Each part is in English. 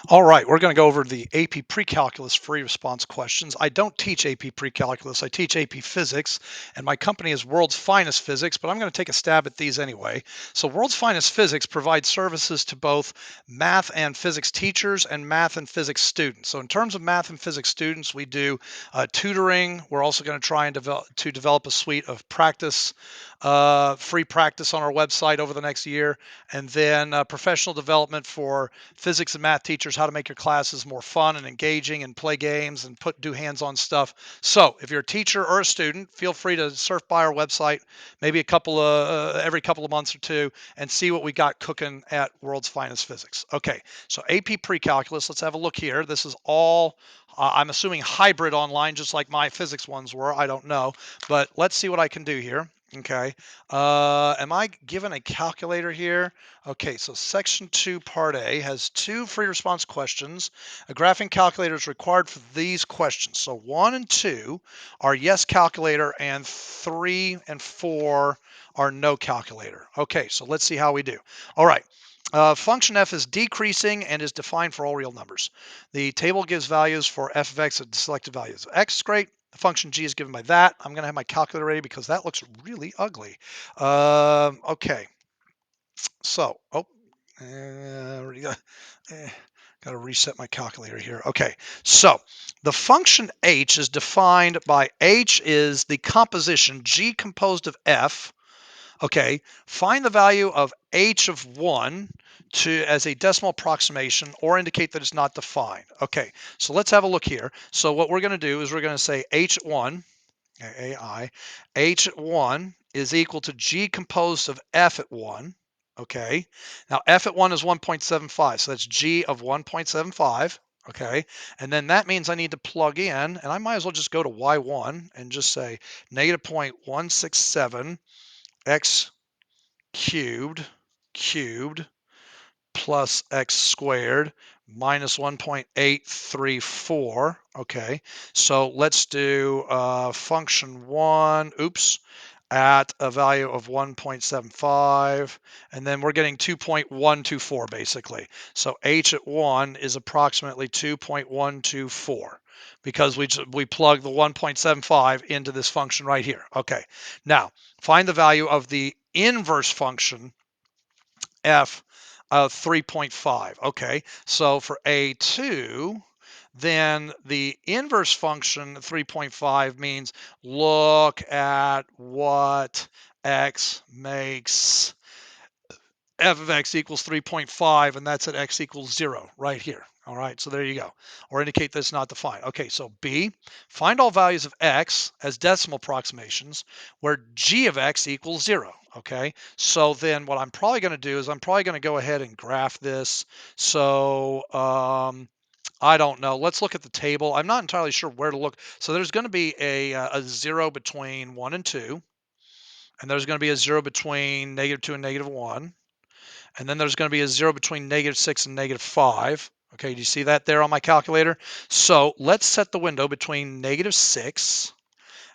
All right, we're going to go over the AP Precalculus free response questions. I don't teach AP Precalculus, I teach AP Physics, and my company is World's Finest Physics, but I'm going to take a stab at these anyway. So, World's Finest Physics provides services to both math and physics teachers and math and physics students. So, in terms of math and physics students, we do tutoring. We're also going to try and develop a suite of practice, free practice on our website over the next year, and then professional development for physics and math teachers, how to make your classes more fun and engaging and play games and do hands-on stuff. So if you're a teacher or a student, feel free to surf by our website, maybe every couple of months or two, and see what we got cooking at World's Finest Physics. Okay, so AP Pre-Calculus, let's have a look here. This is all, I'm assuming hybrid online, just like my physics ones were. I don't know, but let's see what I can do here. Okay, am I given a calculator here? Okay, so section 2, part A has 2 free response questions. A graphing calculator is required for these questions. So 1 and 2 are yes calculator, and 3 and 4 are no calculator. Okay, so let's see how we do. All right. Function f is decreasing and is defined for all real numbers. The table gives values for f of x and selected values of x. Great. The function g is given by that. I'm going to have my calculator ready because that looks really ugly. Okay. So, got to reset my calculator here. Okay, so the function h is defined by h is the composition g composed of f. Okay, find the value of h of 1 as a decimal approximation or indicate that it's not defined. Okay, so let's have a look here. So what we're going to do is we're going to say h at 1, AI, h at 1 is equal to g composed of f at 1. Okay, now f at 1 is 1.75, so that's g of 1.75. Okay, and then that means I need to plug in, and I might as well just go to y1 and just say negative 0.167 x cubed plus x squared minus 1.834. Okay, so let's do function 1, at a value of 1.75, and then we're getting 2.124 basically. So h at 1 is approximately 2.124 because we plug the 1.75 into this function right here. Okay, now find the value of the inverse function f of 3.5. Okay, so for A2, then the inverse function 3.5 means look at what x makes f of x equals 3.5, and that's at x equals 0 right here. All right, so there you go. Or indicate that's not defined. Okay, so B, find all values of x as decimal approximations where g of x equals 0. Okay, so then what I'm probably going to do is I'm probably going to go ahead and graph this. So I don't know. Let's look at the table. I'm not entirely sure where to look. So there's going to be a 0 between 1 and 2, and there's going to be a 0 between -2 and -1. And then there's going to be a 0 between -6 and -5. Okay, do you see that there on my calculator? So let's set the window between -6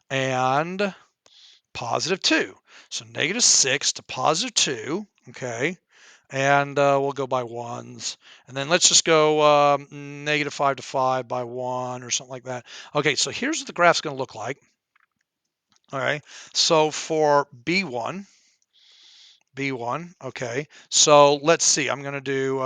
and +2. So -6 to +2, okay? And we'll go by ones. And then let's just go -5 to 5 by 1 or something like that. Okay, so here's what the graph's going to look like. All right, so for B1, okay. So let's see. I'm going to do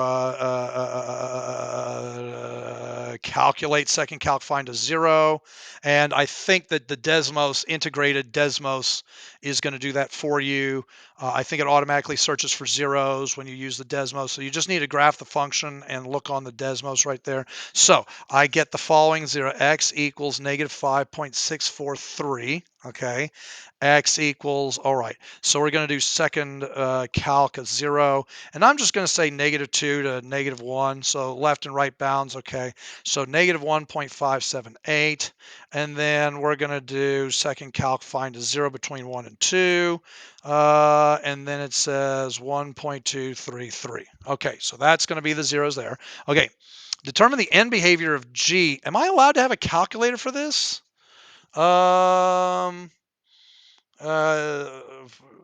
calculate second calc, find a 0. And I think that the Desmos, integrated Desmos, is going to do that for you. I think it automatically searches for zeros when you use the Desmos. So you just need to graph the function and look on the Desmos right there. So I get the following 0, x equals -5.643. Okay. X equals, all right. So we're going to do second calc of 0. And I'm just going to say -2 to -1. So left and right bounds. Okay. So -1.578. And then we're going to do second calc, find a 0 between 1 and 2. And then it says 1.233. Okay. So that's going to be the zeros there. Okay. Determine the end behavior of G. Am I allowed to have a calculator for this? Uh,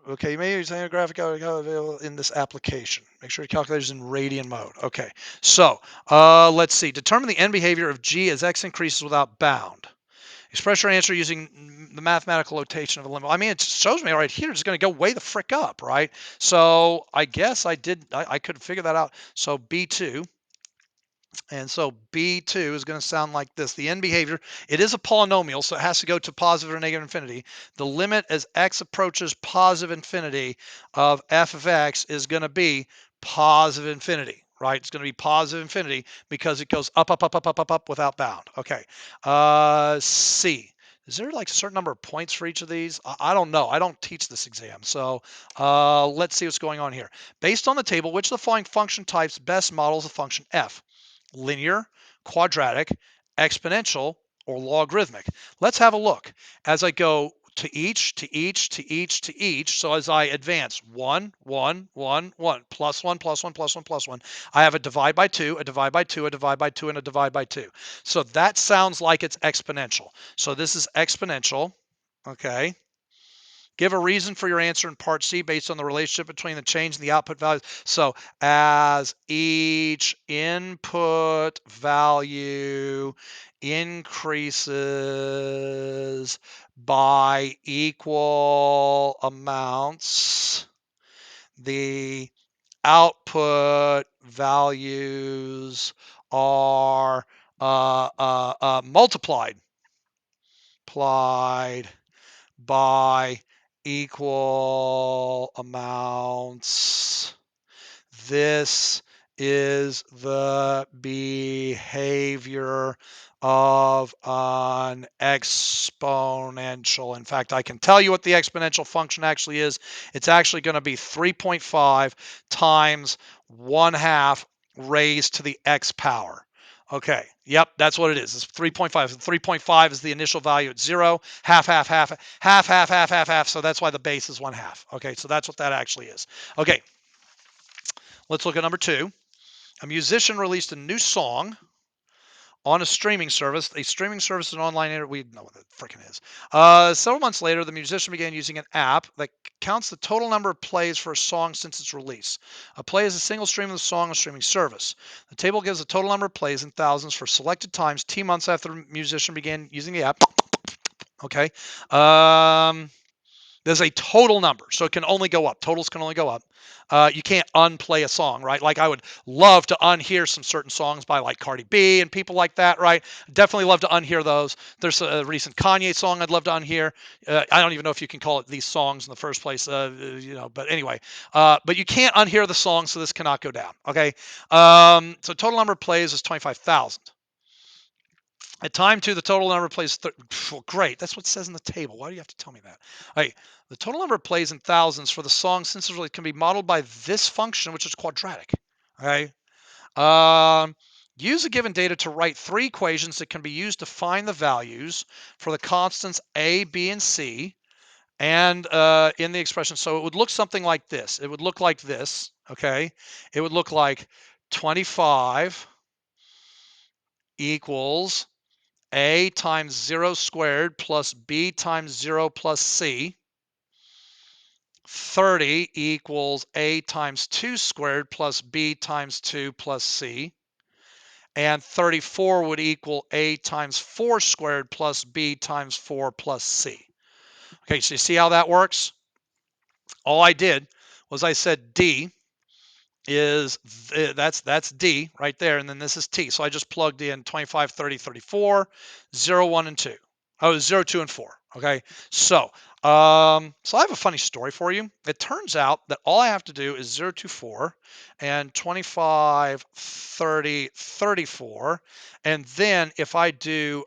okay, you may use a graphic available in this application. Make sure your calculator is in radian mode. Okay, so let's see. Determine the end behavior of g as x increases without bound. Express your answer using the mathematical notation of a limit. I mean, it shows me right here it's going to go way the frick up, right? So I guess I could figure that out. So B2. And so B2 is going to sound like this. The end behavior, it is a polynomial, so it has to go to positive or negative infinity. The limit as x approaches positive infinity of f of x is going to be positive infinity, right? It's going to be positive infinity because it goes up, up, up, up, up, up, up without bound. Okay. C. Is there like a certain number of points for each of these? I don't know. I don't teach this exam. So let's see what's going on here. Based on the table, which of the following function types best models the function f? Linear, quadratic, exponential, or logarithmic. Let's have a look as I go to each, to each, to each, to each. So as I advance 1, 1, 1, 1, plus 1, plus 1, plus 1, plus 1, I have a divide by 2, a divide by 2, a divide by 2, and a divide by 2. So that sounds like it's exponential. So this is exponential. Okay. Give a reason for your answer in part C based on the relationship between the change in the output values. So as each input value increases by equal amounts, the output values are multiplied by equal amounts. This is the behavior of an exponential. In fact, I can tell you what the exponential function actually is. It's actually going to be 3.5 times 1/2 raised to the x power. Okay, yep, that's what it is. It's 3.5. 3.5 is the initial value at 0. Half, half, half, half, half, half, half, half. So that's why the base is 1/2. Okay, so that's what that actually is. Okay, let's look at number 2. A musician released a new song on a streaming service. A streaming service is an online we know what that freaking is. Several months later, the musician began using an app that counts the total number of plays for a song since its release. A play is a single stream of the song on a streaming service. The table gives the total number of plays in thousands for selected times T months after the musician began using the app. Okay. There's a total number, so it can only go up. Totals can only go up. You can't unplay a song, right? Like I would love to unhear some certain songs by like Cardi B and people like that, right? Definitely love to unhear those. There's a recent Kanye song I'd love to unhear. I don't even know if you can call it these songs in the first place, but anyway. But you can't unhear the song, so this cannot go down, okay? So total number of plays is 25,000. At time 2, the total number of plays. Well, great. That's what it says in the table. Why do you have to tell me that? All right. The total number of plays in thousands for the song sincerely can be modeled by this function, which is quadratic. Okay. Use the given data to write 3 equations that can be used to find the values for the constants A, B, and C, and in the expression. So it would look something like this. It would look like this. Okay. It would look like 25 equals A times 0 squared plus B times 0 plus C. 30 equals A times 2 squared plus B times 2 plus C. And 34 would equal A times 4 squared plus B times 4 plus C. Okay, so you see how that works? All I did was I said D is that's D right there, and then this is T. So I just plugged in 25, 30, 34, 0, 1, and 2. Oh, 0, 2, and 4. Okay, so I have a funny story for you. It turns out that all I have to do is 0, 2, 4, and 25, 30, 34, and then if I do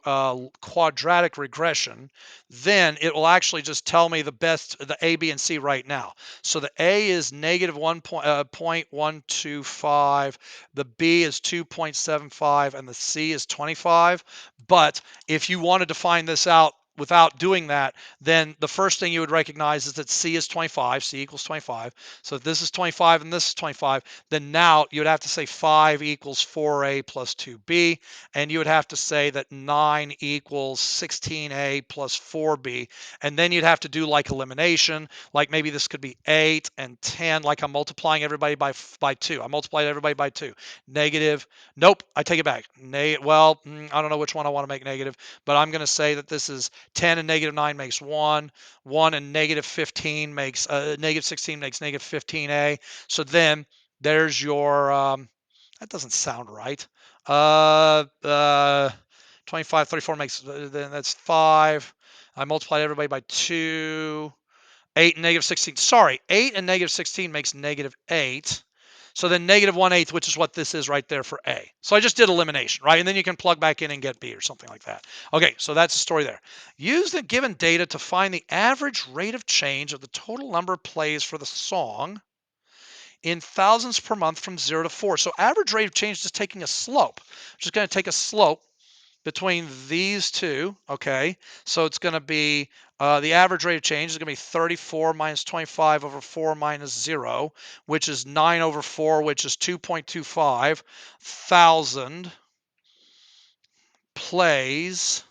quadratic regression, then it will actually just tell me the A, B, and C right now. So the A is negative 1.125, the B is 2.75, and the C is 25. But if you wanted to find this out without doing that, then the first thing you would recognize is that C is 25, C equals 25. So if this is 25 and this is 25, then now you would have to say 5 equals 4A plus 2B, and you would have to say that 9 equals 16A plus 4B, and then you'd have to do like elimination, like maybe this could be 8 and 10, like I'm multiplying everybody by 2. I multiplied everybody by 2. Negative, nope, I take it back. Well, I don't know which one I want to make negative, but I'm going to say that this is 10 and negative 9 makes 1. 1 and negative 15 makes, negative 16 makes negative 15a. So then there's your, that doesn't sound right. 25, 34 makes, then that's 5. I multiplied everybody by 2. 8 and negative 16. Sorry, 8 and negative 16 makes negative 8. So then negative 1/8, which is what this is right there for A. So I just did elimination, right? And then you can plug back in and get B or something like that. Okay, so that's the story there. Use the given data to find the average rate of change of the total number of plays for the song in thousands per month from 0 to 4. So average rate of change is just taking a slope. I'm just going to take a slope between these two, okay? So it's going to be, the average rate of change is going to be 34 minus 25 over 4 minus 0, which is 9 over 4, which is 2.25 thousand plays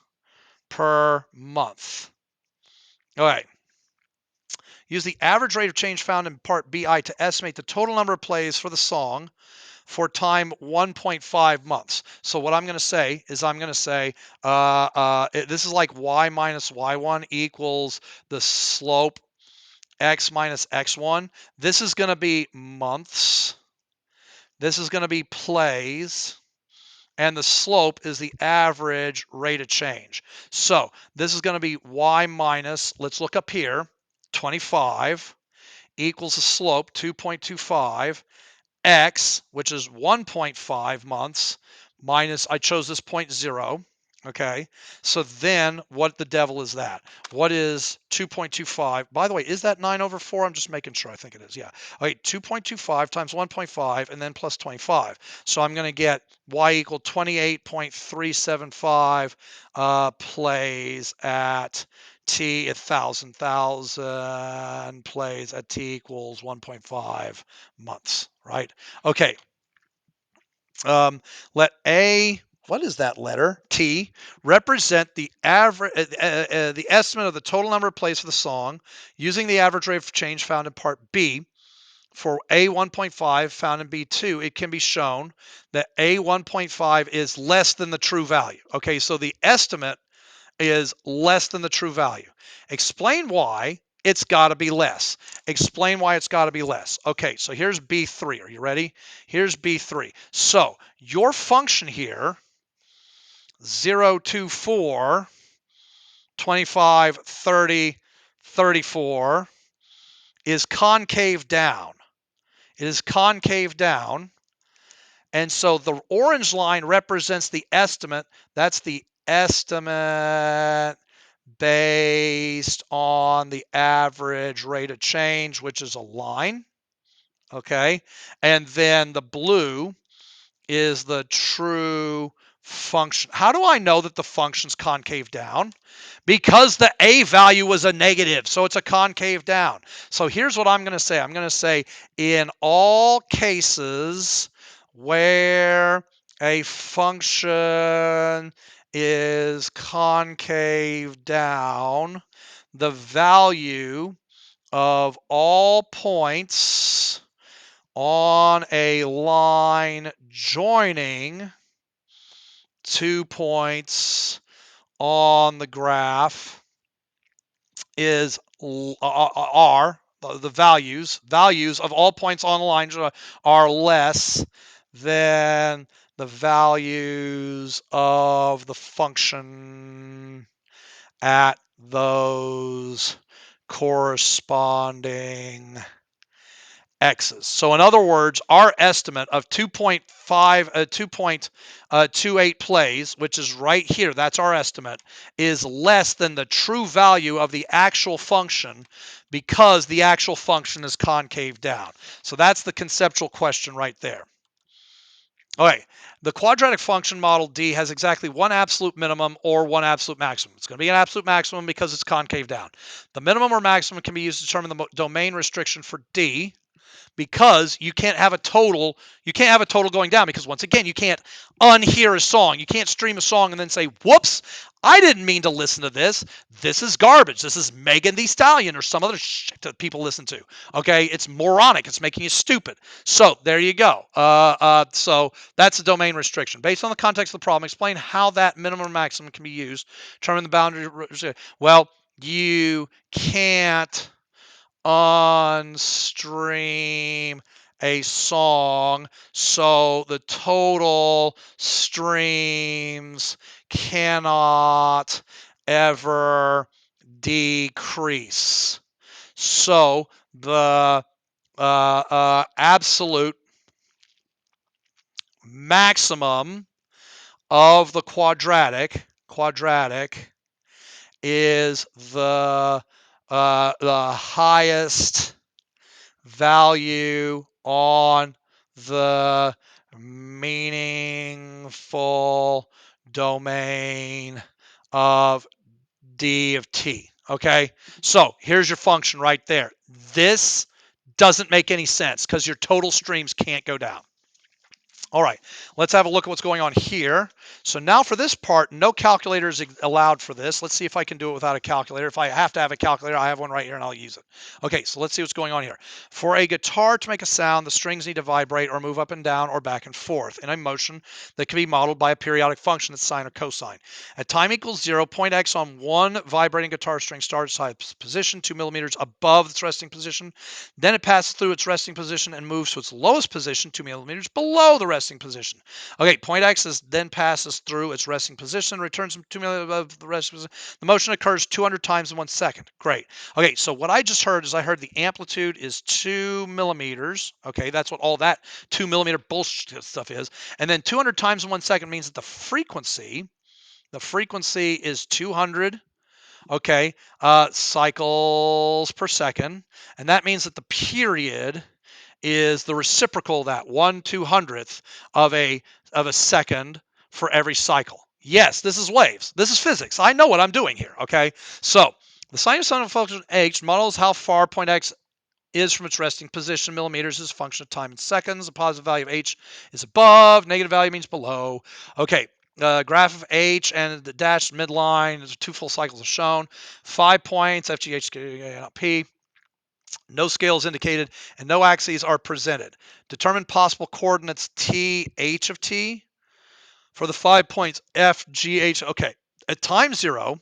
per month. All right. Use the average rate of change found in part BI to estimate the total number of plays for the song for time 1.5 months. So what I'm going to say is I'm going to say this is like y minus y1 equals the slope x minus x1. This is going to be months. This is going to be plays. And the slope is the average rate of change. So this is going to be y minus, let's look up here, 25 equals the slope 2.25 x, which is 1.5 months, minus, I chose this 0.0. Okay, so then what the devil is that? What is 2.25? By the way, is that 9 over 4? I'm just making sure. I think it is. Yeah. Okay, 2.25 times 1.5 and then plus 25. So I'm going to get y equal 28.375 plays at t, 1,000 plays at t equals 1.5 months, right? Okay. Let A, what is that letter? T, represent the average, the estimate of the total number of plays for the song using the average rate of change found in part B. For A 1.5 found in B2, it can be shown that A 1.5 is less than the true value. Okay, so the estimate is less than the true value. Explain why it's got to be less. Explain why it's got to be less. Okay, so here's B3. Are you ready? Here's B3. So your function here, 0, 2, 4, 25, 30, 34, is concave down. It is concave down. And so the orange line represents the estimate. That's the estimate based on the average rate of change, which is a line. Okay. And then the blue is the true function. How do I know that the function's concave down? Because the A value was a negative, so it's a concave down. So here's what I'm going to say. I'm going to say in all cases where a function is concave down, the value of all points on a line joining 2 points on the graph is are the values of all points on the line are less than the values of the function at those corresponding x's. So in other words, our estimate of 2.28 plays, which is right here, that's our estimate, is less than the true value of the actual function because the actual function is concave down. So that's the conceptual question right there. Okay, the quadratic function model D has exactly one absolute minimum or one absolute maximum. It's going to be an absolute maximum because it's concave down. The minimum or maximum can be used to determine the domain restriction for D, because you can't have a total. You can't have a total going down, because once again, you can't unhear a song. You can't stream a song and then say, whoops, I didn't mean to listen to this. This is garbage. This is Megan Thee Stallion or some other shit that people listen to. Okay, it's moronic. It's making you stupid. So there you go. So that's a domain restriction. Based on the context of the problem, explain how that minimum or maximum can be used. Determine the boundary. Well, you can't on stream a song, so the total streams cannot ever decrease. So the absolute maximum of the quadratic is the highest value on the meaningful domain of D of t. Okay, so here's your function right there. This doesn't make any sense because your total streams can't go down. All right, let's have a look at what's going on here. So now for this part, no calculator is allowed for this. Let's see if I can do it without a calculator. If I have to have a calculator, I have one right here and I'll use it. Okay, so let's see what's going on here. For a guitar to make a sound, the strings need to vibrate or move up and down or back and forth in a motion that can be modeled by a periodic function that's sine or cosine. At time equals 0, point X on one vibrating guitar string starts at its position 2 millimeters above its resting position. Then it passes through its resting position and moves to its lowest position 2 millimeters below the resting position. Okay, point X then passes through its resting position, returns 2 millimeters above the resting position. The motion occurs 200 times in 1 second. Great. Okay, so what I just heard is I heard the amplitude is 2 millimeters. Okay, that's what all that 2 millimeter bullshit stuff is. And then 200 times in 1 second means that the frequency is 200, okay, cycles per second. And that means that the period is the reciprocal of that, 1/200th of a second for every cycle. Yes, this is waves. This is physics. I know what I'm doing here, okay? So the sinusoidal function h models how far point X is from its resting position. Millimeters is a function of time in seconds. The positive value of h is above. Negative value means below. Okay, graph of h and the dashed midline. There's 2 full cycles are shown. 5 points, f, g, h, p. No scales indicated and no axes are presented. Determine possible coordinates t, h of t for the 5 points f, g, h. Okay, at time 0,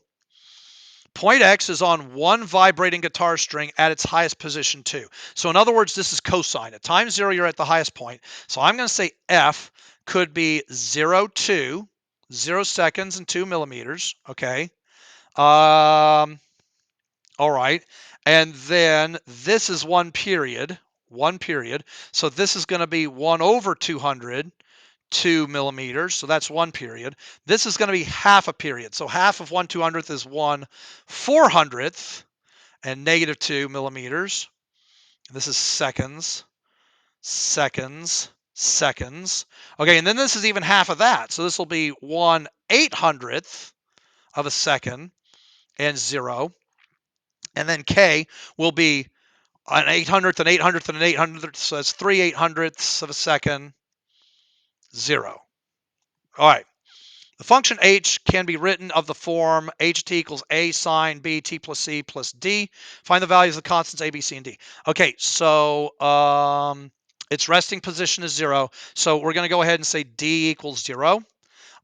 point X is on one vibrating guitar string at its highest position too. So in other words, this is cosine. At time 0, you're at the highest point. So I'm going to say F could be 0, 2, 0 seconds and 2 millimeters. Okay. All right. And then this is one period. So this is going to be 1 over 200. 2 millimeters, so that's 1 period. This is going to be half a period, so half of 1/200th is 1/400th, and negative 2 millimeters. This is seconds, seconds. Okay, and then this is even half of that, so this will be 1/800th of a second and 0. And then K will be an 800th, an 800th, and an 800th, so that's 3/800ths of a second, 0. All right. The function h can be written of the form ht equals a sine b t plus c plus d. Find the values of the constants a, b, c, and d. Okay, so its resting position is 0. So we're going to go ahead and say d equals 0.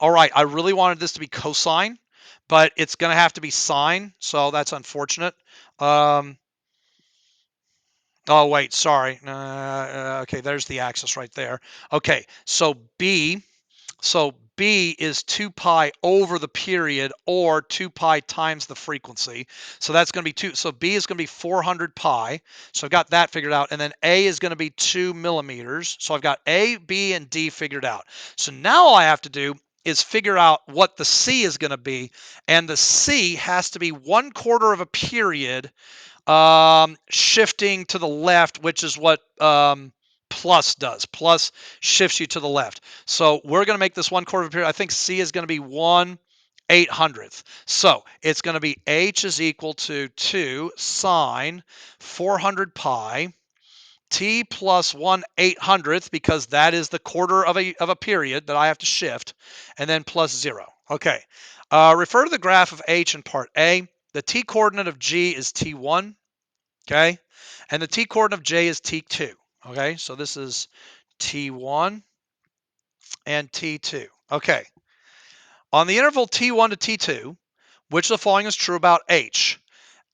All right, I really wanted this to be cosine, but it's going to have to be sine, so that's unfortunate. Oh, wait, sorry. Okay, there's the axis right there. Okay, so b is 2 pi over the period, or 2 pi times the frequency. So that's going to be 2. So B is going to be 400 pi. So I've got that figured out. And then A is going to be 2 millimeters. So I've got A, B, and D figured out. So now all I have to do is figure out what the C is going to be. And the C has to be 1/4 of a period, shifting to the left, which is what Plus does. Plus shifts you to the left. So we're going to make this 1/4 of a period. I think C is going to be 1/800th. So it's going to be H is equal to 2 sine 400 pi T plus 1/800th, because that is the quarter of a period that I have to shift, and then plus 0. Okay. Refer to the graph of H in part A. The T coordinate of G is T1. Okay. And the T coordinate of J is T2. Okay. So this is T1 and T2. Okay. On the interval T1 to T2, which of the following is true about H?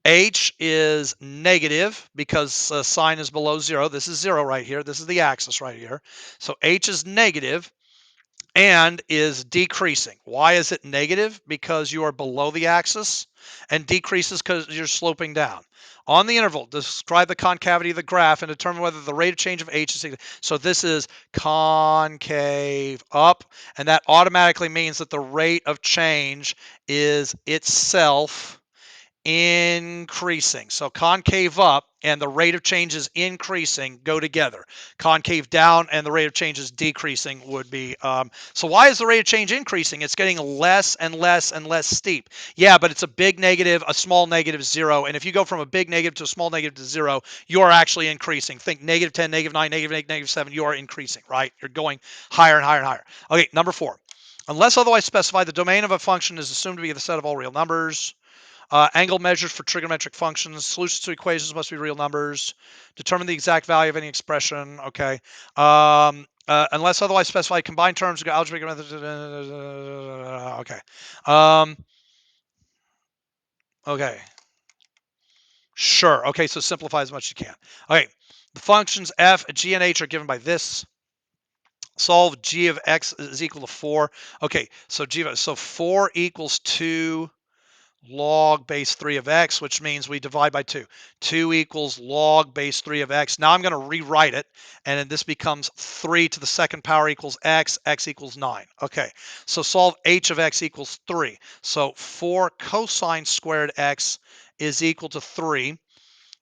H is negative because sine is below 0. This is 0 right here. This is the axis right here. So H is negative and is decreasing. Why is it negative? Because you are below the axis, and decreases because you're sloping down. On the interval, describe the concavity of the graph and determine whether the rate of change of H is significant. So this is concave up, and that automatically means that the rate of change is itself increasing. So concave up and the rate of change is increasing go together. Concave down and the rate of change is decreasing would be, so why is the rate of change increasing? It's getting less and less and less steep. Yeah, but it's a big negative, a small negative, 0. And if you go from a big negative to a small negative to 0, you are actually increasing. Think negative 10, negative 9, negative 8, negative 7, you are increasing, right? You're going higher and higher and higher. Okay, number 4. Unless otherwise specified, the domain of a function is assumed to be the set of all real numbers. Angle measures for trigonometric functions. Solutions to equations must be real numbers. Determine the exact value of any expression. Okay. Unless otherwise specified, combined terms, algebraic methods. Okay. Okay. Sure. Okay. So simplify as much as you can. Okay. The functions f, g, and h are given by this. Solve g of x is equal to 4. Okay. So so 4 equals 2 log base 3 of x, which means we divide by 2. 2 equals log base 3 of x. Now I'm going to rewrite it, and then this becomes 3 to the second power equals x, x equals 9. Okay, so solve h of x equals 3. So 4 cosine squared x is equal to 3.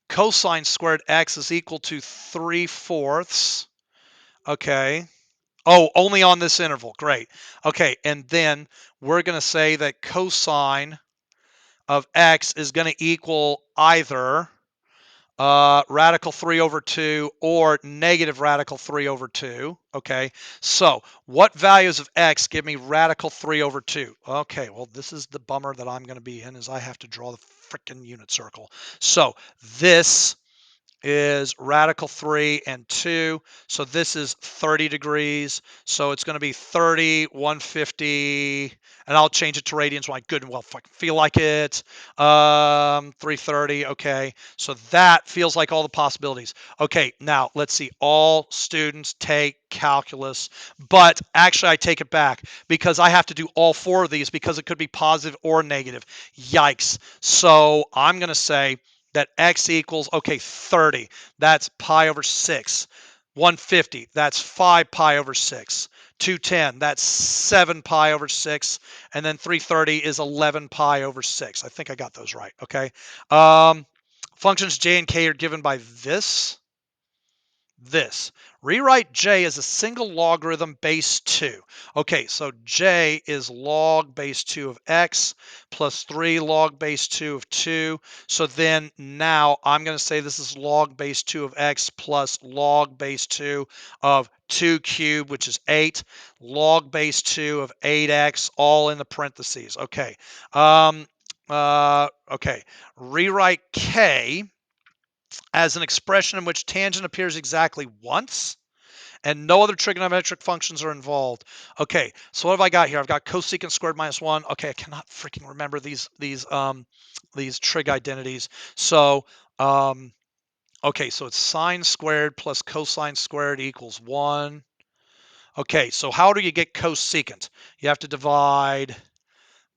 Cosine squared x is equal to 3/4. Okay. Oh, only on this interval. Great. Okay, and then we're going to say that cosine of x is going to equal either radical 3 over 2 or negative radical 3 over 2. Okay, so what values of x give me radical 3 over 2? Okay, well, this is the bummer that I'm going to be in, is I have to draw the freaking unit circle. So this is radical 3 and 2. So this is 30 degrees. So it's going to be 30, 150, and I'll change it to radians when I good and well feel like it. 330. Okay. So that feels like all the possibilities. Okay. Now let's see. All students take calculus, but actually I take it back because I have to do all 4 of these because it could be positive or negative. Yikes. So I'm going to say that x equals, okay, 30. That's pi over 6. 150, that's 5 pi over 6. 210, that's 7 pi over 6. And then 330 is 11 pi over 6. I think I got those right, okay? Functions j and k are given by this. Rewrite j as a single logarithm base 2. Okay, so j is log base 2 of x plus 3 log base 2 of 2. So then now I'm going to say this is log base 2 of x plus log base 2 of 2 cubed, which is 8, log base 2 of 8x, all in the parentheses. Okay. Okay. Rewrite k as an expression in which tangent appears exactly once and no other trigonometric functions are involved. Okay, so what have I got here? I've got cosecant squared minus 1. Okay, I cannot freaking remember these trig identities. So okay, so it's sine squared plus cosine squared equals 1. Okay, so how do you get cosecant? You have to divide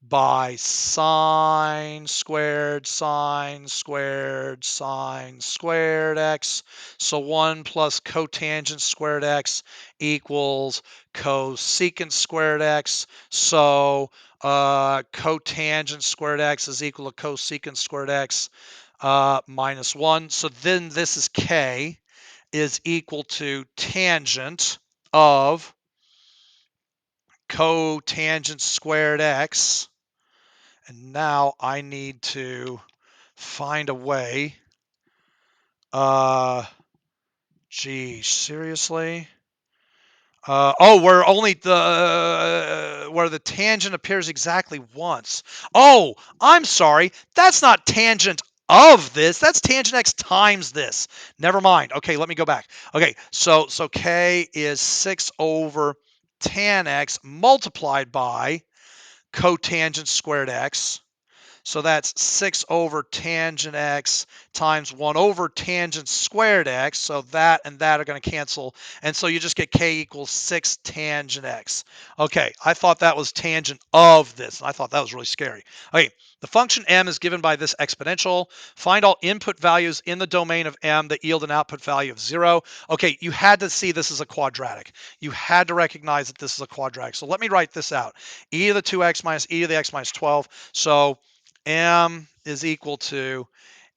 by sine squared, sine squared, sine squared x. So 1 plus cotangent squared x equals cosecant squared x. So cotangent squared x is equal to cosecant squared x minus 1. So then this is k. is equal to tangent of cotangent squared x. And now I need to find a way. Geez, seriously? Oh, where the tangent appears exactly once. Oh, I'm sorry. That's not tangent of this. That's tangent x times this. Never mind. Okay, let me go back. Okay, so k is 6 over tan x multiplied by cotangent squared x. So that's 6 over tangent x times 1 over tangent squared x. So that and that are going to cancel. And so you just get k equals 6 tangent x. Okay, I thought that was tangent of this. I thought that was really scary. Okay, the function m is given by this exponential. Find all input values in the domain of m that yield an output value of 0. Okay, you had to see this as a quadratic. You had to recognize that this is a quadratic. So let me write this out. E to the 2x minus e to the x minus 12. So m is equal to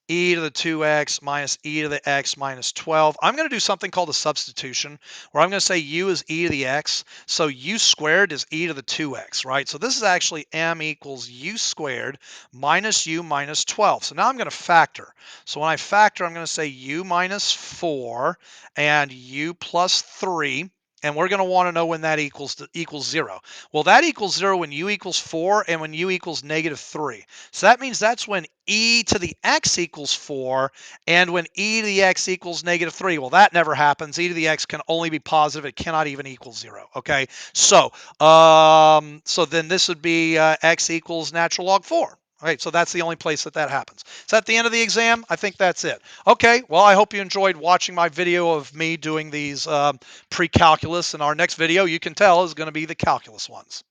e to the 2x minus e to the x minus 12. I'm going to do something called a substitution, where I'm going to say u is e to the x. So u squared is e to the 2x, right? So this is actually m equals u squared minus u minus 12. So now I'm going to factor. So when I factor, I'm going to say u minus 4 and u plus 3. And we're going to want to know when that equals 0. Well, that equals 0 when u equals 4 and when u equals negative 3. So that means that's when e to the x equals 4 and when e to the x equals negative 3. Well, that never happens. E to the x can only be positive. It cannot even equal 0. Okay, so so then this would be x equals natural log 4. Okay, so that's the only place that happens. Is that the end of the exam? I think that's it. Okay, well, I hope you enjoyed watching my video of me doing these pre-calculus, and our next video, you can tell, is going to be the calculus ones.